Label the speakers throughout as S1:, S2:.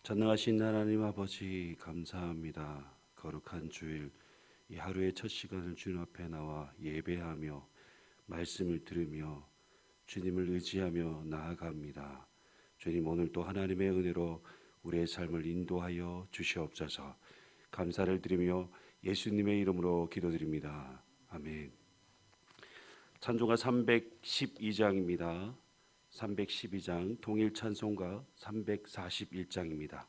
S1: 전능하신 하나님 아버지 감사합니다. 거룩한 주일 이 하루의 첫 시간을 주님 앞에 나와 예배하며 말씀을 들으며 주님을 의지하며 나아갑니다. 주님, 오늘 또 하나님의 은혜로 우리의 삶을 인도하여 주시옵소서. 감사를 드리며 예수님의 이름으로 기도드립니다. 아멘. 찬송가 312장입니다. 312장 동일 찬송가 341장입니다.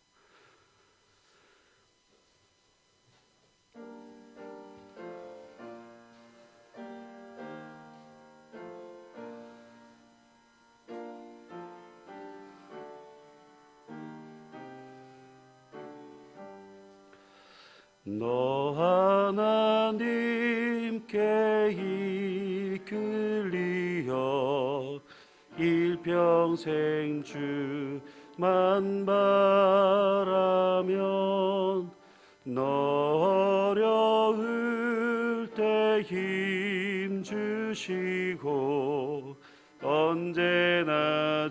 S1: 너 하나님께 이끌리어 일평생 주만 바라면 너 어려울 때 힘 주시고 언제나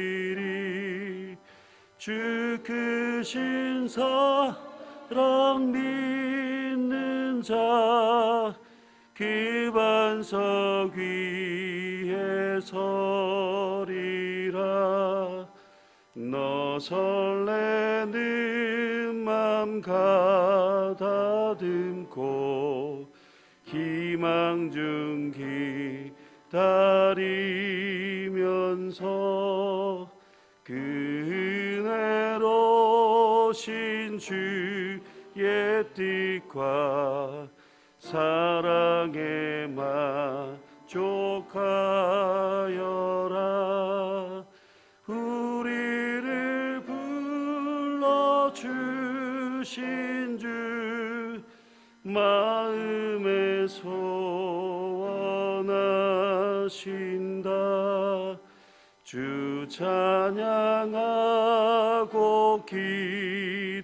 S1: 지켜주시리. 주 크신 사랑 믿는 자 그 반석 위에 서리라. 너 설레는 맘 가다듬고 희망 중 기다리면서 그 은혜로신 주의 뜻과 사랑에 만족하여라. 우리를 불러주신 주 마음에 소원하신다. 주 찬양하고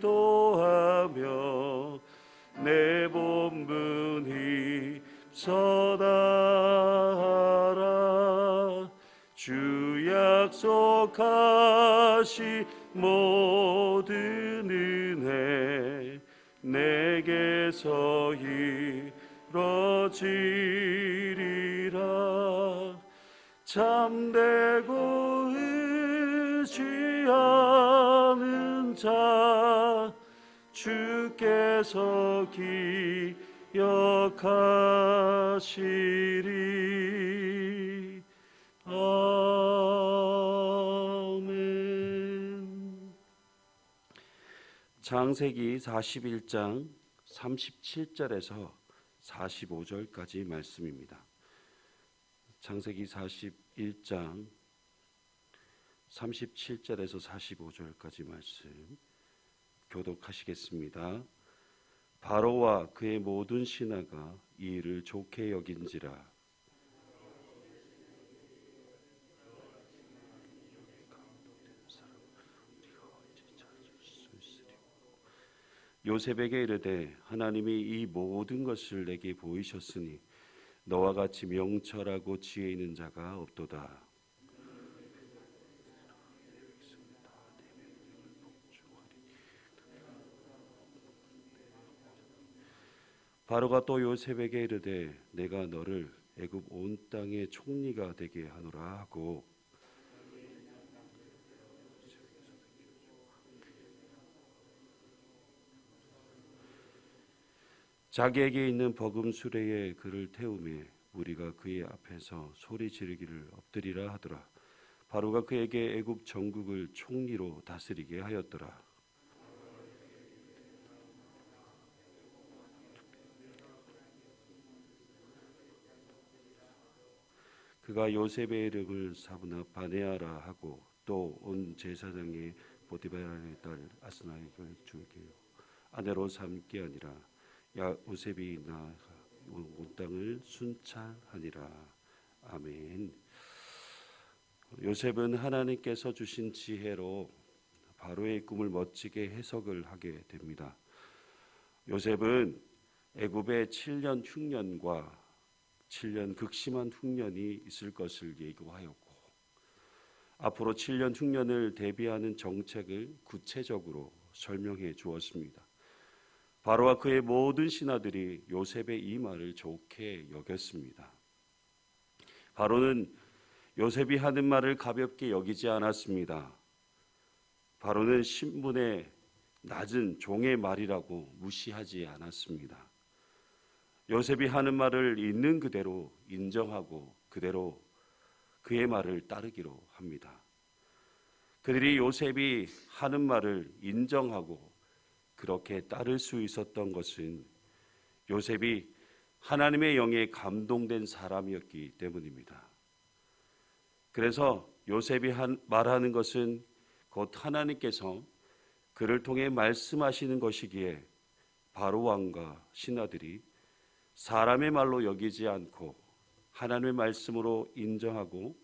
S1: 기도하며 내 본분 휩써다하라. 주 약속하시 모든 은혜 내게서 이뤄지리라. 참되고 의지하는 자 주께서 기억하시리. 아멘. 창세기 41장 37절에서 45절까지 말씀입니다. 창세기 41장 37절에서 45절까지 말씀 교독하시겠습니다. 바로와 그의 모든 신하가 이 일을 좋게 여긴지라. 요셉에게 이르되 하나님이 이 모든 것을 내게 보이셨으니 너와 같이 명철하고 지혜 있는 자가 없도다. 바로가 또 요셉에게 이르되 내가 너를 애굽 온 땅의 총리가 되게 하노라 하고 자기에게 있는 버금 수레에 그를 태우매 무리가 그의 앞에서 소리 지르기를 엎드리라 하더라. 바로가 그에게 애굽 전국을 총리로 다스리게 하였더라. 그가 요셉의 이름을 사브나 바네아라 하고 또 온 제사장의 보디발의 딸 아스나에게 주게 아내로 삼게 하니라. 요셉이 나아가 온 땅을 순찰하니라. 아멘. 요셉은 하나님께서 주신 지혜로 바로의 꿈을 멋지게 해석을 하게 됩니다. 요셉은 애굽의 7년 흉년과 7년 극심한 흉년이 있을 것을 예고하였고 앞으로 7년 흉년을 대비하는 정책을 구체적으로 설명해 주었습니다. 바로와 그의 모든 신하들이 요셉의 이 말을 좋게 여겼습니다. 바로는 요셉이 하는 말을 가볍게 여기지 않았습니다. 바로는 신분의 낮은 종의 말이라고 무시하지 않았습니다. 요셉이 하는 말을 있는 그대로 인정하고 그대로 그의 말을 따르기로 합니다. 그들이 요셉이 하는 말을 인정하고 그렇게 따를 수 있었던 것은 요셉이 하나님의 영에 감동된 사람이었기 때문입니다. 그래서 요셉이 말하는 것은 곧 하나님께서 그를 통해 말씀하시는 것이기에 바로 왕과 신하들이 사람의 말로 여기지 않고 하나님의 말씀으로 인정하고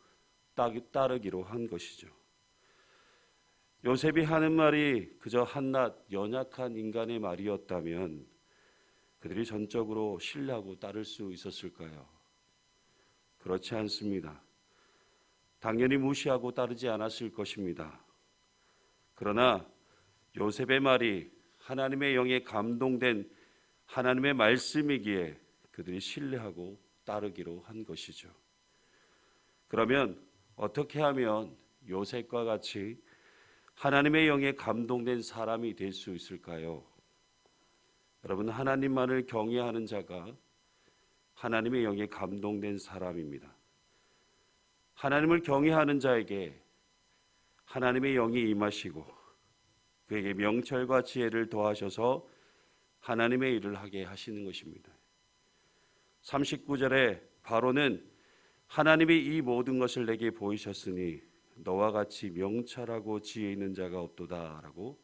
S1: 따르기로 한 것이죠. 요셉이 하는 말이 그저 한낱 연약한 인간의 말이었다면 그들이 전적으로 신뢰하고 따를 수 있었을까요? 그렇지 않습니다. 당연히 무시하고 따르지 않았을 것입니다. 그러나 요셉의 말이 하나님의 영에 감동된 하나님의 말씀이기에 그들이 신뢰하고 따르기로 한 것이죠. 그러면 어떻게 하면 요셉과 같이 하나님의 영에 감동된 사람이 될 수 있을까요? 여러분, 하나님만을 경외하는 자가 하나님의 영에 감동된 사람입니다. 하나님을 경외하는 자에게 하나님의 영이 임하시고 그에게 명철과 지혜를 더하셔서 하나님의 일을 하게 하시는 것입니다. 39절에 바로는 하나님이 이 모든 것을 내게 보이셨으니 너와 같이 명철하고 지혜 있는 자가 없도다라고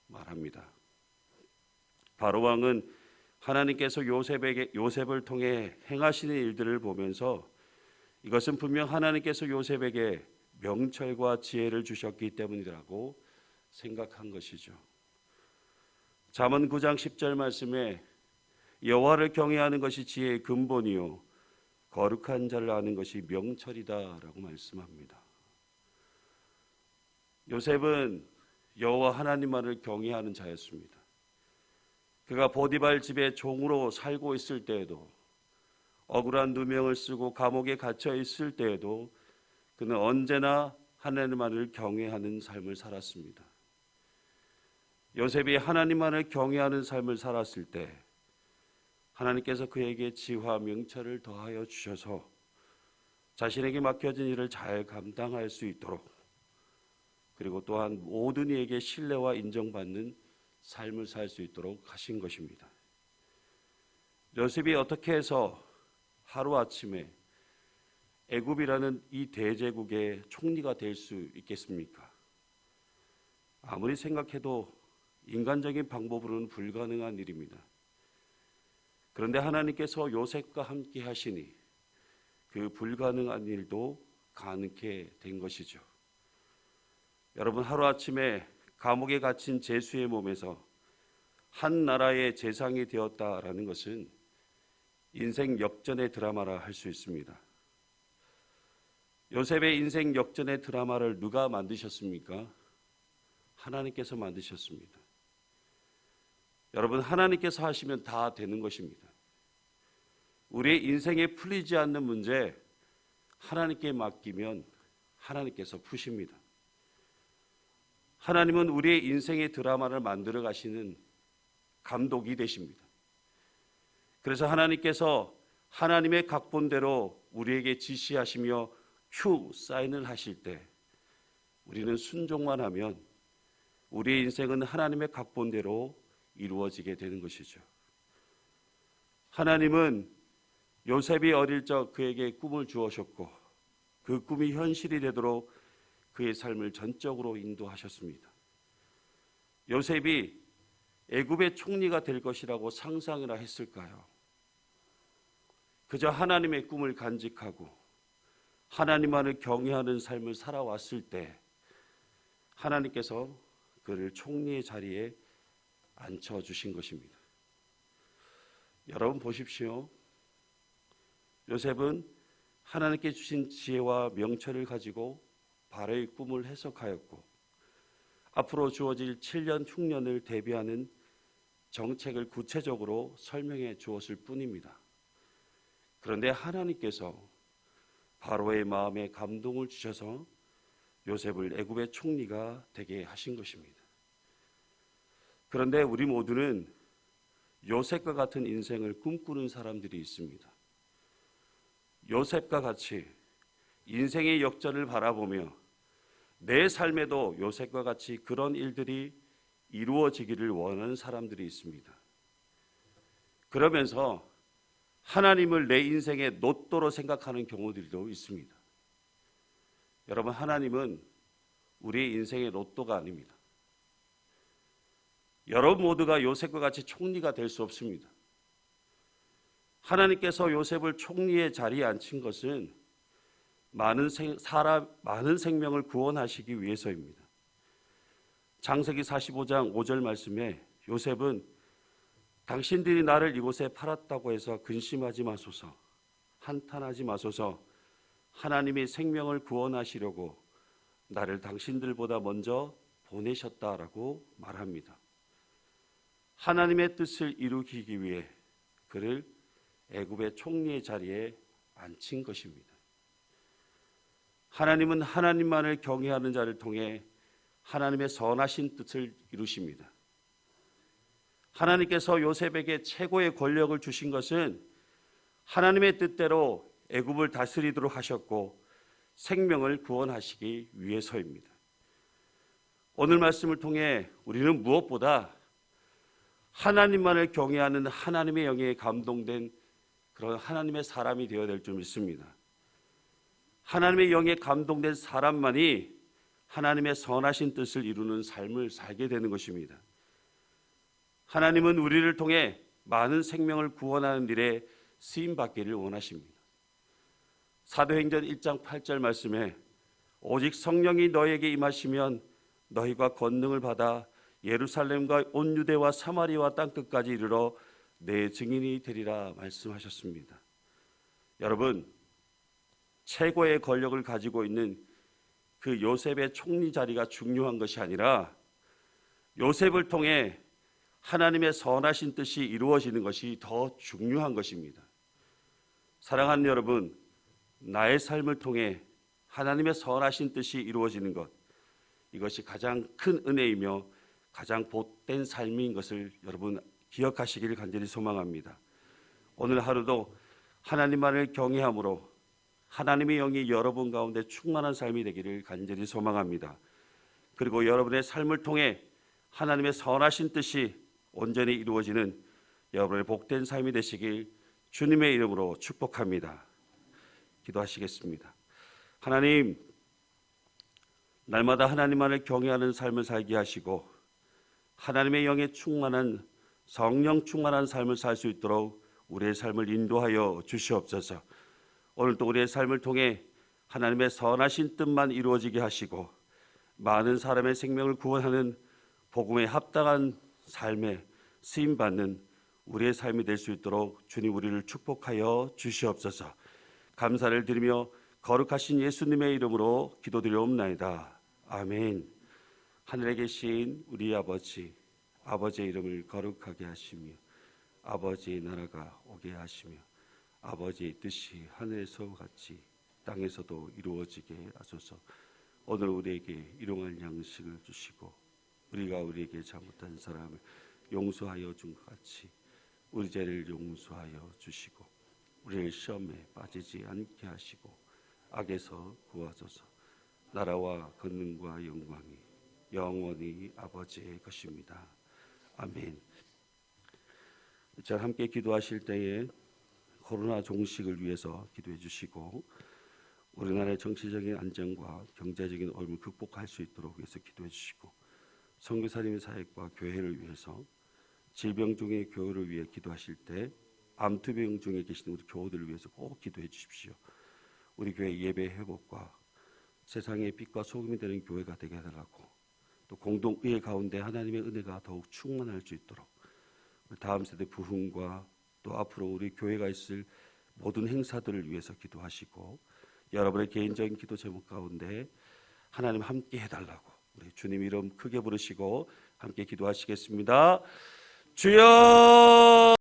S1: 말합니다. 바로 왕은 하나님께서 요셉을 통해 행하시는 일들을 보면서 이것은 분명 하나님께서 요셉에게 명철과 지혜를 주셨기 때문이라고 생각한 것이죠. 잠언 9장 10절 말씀에 여호와를 경외하는 것이 지혜의 근본이요 거룩한 자를 아는 것이 명철이다라고 말씀합니다. 요셉은 여호와 하나님만을 경외하는 자였습니다. 그가 보디발 집의 종으로 살고 있을 때에도 억울한 누명을 쓰고 감옥에 갇혀 있을 때에도 그는 언제나 하나님만을 경외하는 삶을 살았습니다. 요셉이 하나님만을 경외하는 삶을 살았을 때 하나님께서 그에게 지혜와 명철을 더하여 주셔서 자신에게 맡겨진 일을 잘 감당할 수 있도록 그리고 또한 모든 이에게 신뢰와 인정받는 삶을 살 수 있도록 하신 것입니다. 요셉이 어떻게 해서 하루아침에 애굽이라는 이 대제국의 총리가 될 수 있겠습니까? 아무리 생각해도 인간적인 방법으로는 불가능한 일입니다. 그런데 하나님께서 요셉과 함께 하시니 그 불가능한 일도 가능케 된 것이죠. 여러분, 하루아침에 감옥에 갇힌 제수의 몸에서 한 나라의 재상이 되었다라는 것은 인생 역전의 드라마라 할 수 있습니다. 요셉의 인생 역전의 드라마를 누가 만드셨습니까? 하나님께서 만드셨습니다. 여러분, 하나님께서 하시면 다 되는 것입니다. 우리의 인생에 풀리지 않는 문제 하나님께 맡기면 하나님께서 푸십니다. 하나님은 우리의 인생의 드라마를 만들어 가시는 감독이 되십니다. 그래서 하나님께서 하나님의 각본대로 우리에게 지시하시며 큐 사인을 하실 때 우리는 순종만 하면 우리의 인생은 하나님의 각본대로 이루어지게 되는 것이죠. 하나님은 요셉이 어릴 적 그에게 꿈을 주어셨고 그 꿈이 현실이 되도록 그의 삶을 전적으로 인도하셨습니다. 요셉이 애굽의 총리가 될 것이라고 상상이나 했을까요? 그저 하나님의 꿈을 간직하고 하나님만을 경외하는 삶을 살아왔을 때 하나님께서 그를 총리의 자리에 앉혀주신 것입니다. 여러분 보십시오. 요셉은 하나님께 주신 지혜와 명철을 가지고 바로의 꿈을 해석하였고 앞으로 주어질 7년 흉년을 대비하는 정책을 구체적으로 설명해 주었을 뿐입니다. 그런데 하나님께서 바로의 마음에 감동을 주셔서 요셉을 애굽의 총리가 되게 하신 것입니다. 그런데 우리 모두는 요셉과 같은 인생을 꿈꾸는 사람들이 있습니다. 요셉과 같이 인생의 역전을 바라보며 내 삶에도 요셉과 같이 그런 일들이 이루어지기를 원하는 사람들이 있습니다. 그러면서 하나님을 내 인생의 로또로 생각하는 경우들도 있습니다. 여러분, 하나님은 우리의 인생의 로또가 아닙니다. 여러분 모두가 요셉과 같이 총리가 될 수 없습니다. 하나님께서 요셉을 총리의 자리에 앉힌 것은 많은 생명을 구원하시기 위해서입니다. 창세기 45장 5절 말씀에 요셉은 당신들이 나를 이곳에 팔았다고 해서 근심하지 마소서, 한탄하지 마소서, 하나님이 생명을 구원하시려고 나를 당신들보다 먼저 보내셨다라고 말합니다. 하나님의 뜻을 이루기 위해 그를 애굽의 총리의 자리에 앉힌 것입니다. 하나님은 하나님만을 경외하는 자를 통해 하나님의 선하신 뜻을 이루십니다. 하나님께서 요셉에게 최고의 권력을 주신 것은 하나님의 뜻대로 애굽을 다스리도록 하셨고 생명을 구원하시기 위해서입니다. 오늘 말씀을 통해 우리는 무엇보다 하나님만을 경외하는 하나님의 영에 감동된 그런 하나님의 사람이 되어야 될 줄 믿습니다. 하나님의 영에 감동된 사람만이 하나님의 선하신 뜻을 이루는 삶을 살게 되는 것입니다. 하나님은 우리를 통해 많은 생명을 구원하는 일에 쓰임받기를 원하십니다. 사도행전 1장 8절 말씀에 오직 성령이 너에게 임하시면 너희가 권능을 받아 예루살렘과 온 유대와 사마리아와 땅끝까지 이르러 내 증인이 되리라 말씀하셨습니다. 여러분, 최고의 권력을 가지고 있는 그 요셉의 총리 자리가 중요한 것이 아니라 요셉을 통해 하나님의 선하신 뜻이 이루어지는 것이 더 중요한 것입니다. 사랑하는 여러분, 나의 삶을 통해 하나님의 선하신 뜻이 이루어지는 것, 이것이 가장 큰 은혜이며 가장 복된 삶인 것을 여러분 기억하시기를 간절히 소망합니다. 오늘 하루도 하나님만을 경외함으로 하나님의 영이 여러분 가운데 충만한 삶이 되기를 간절히 소망합니다. 그리고 여러분의 삶을 통해 하나님의 선하신 뜻이 온전히 이루어지는 여러분의 복된 삶이 되시길 주님의 이름으로 축복합니다. 기도하시겠습니다. 하나님, 날마다 하나님만을 경외하는 삶을 살게 하시고 하나님의 영에 충만한 성령 충만한 삶을 살 수 있도록 우리의 삶을 인도하여 주시옵소서. 오늘도 우리의 삶을 통해 하나님의 선하신 뜻만 이루어지게 하시고 많은 사람의 생명을 구원하는 복음에 합당한 삶에 쓰임받는 우리의 삶이 될 수 있도록 주님 우리를 축복하여 주시옵소서. 감사를 드리며 거룩하신 예수님의 이름으로 기도드리옵나이다. 아멘. 하늘에 계신 우리 아버지, 아버지의 이름을 거룩하게 하시며 아버지의 나라가 오게 하시며 아버지의 뜻이 하늘에서 같이 땅에서도 이루어지게 하소서. 오늘 우리에게 일용할 양식을 주시고 우리가 우리에게 잘못한 사람을 용서하여 준 것 같이 우리 죄를 용서하여 주시고 우리를 시험에 빠지지 않게 하시고 악에서 구하소서. 나라와 권능과 영광이 영원히 아버지의 것입니다. 아멘. 자, 함께 기도하실 때에 코로나 종식을 위해서 기도해 주시고 우리나라의 정치적인 안정과 경제적인 어려움을 극복할 수 있도록 위해서 기도해 주시고 선교사님의 사역과 교회를 위해서 질병 중의 교회를 위해 기도하실 때 암투병 중에 계신 우리 교우들을 위해서 꼭 기도해 주십시오. 우리 교회 예배 회복과 세상의 빛과 소금이 되는 교회가 되게 해달라고, 또 공동의회 가운데 하나님의 은혜가 더욱 충만할 수 있도록 다음 세대 부흥과 또 앞으로 우리 교회가 있을 모든 행사들을 위해서 기도하시고 여러분의 개인적인 기도 제목 가운데 하나님 함께 해달라고 우리 주님 이름 크게 부르시고 함께 기도하시겠습니다. 주여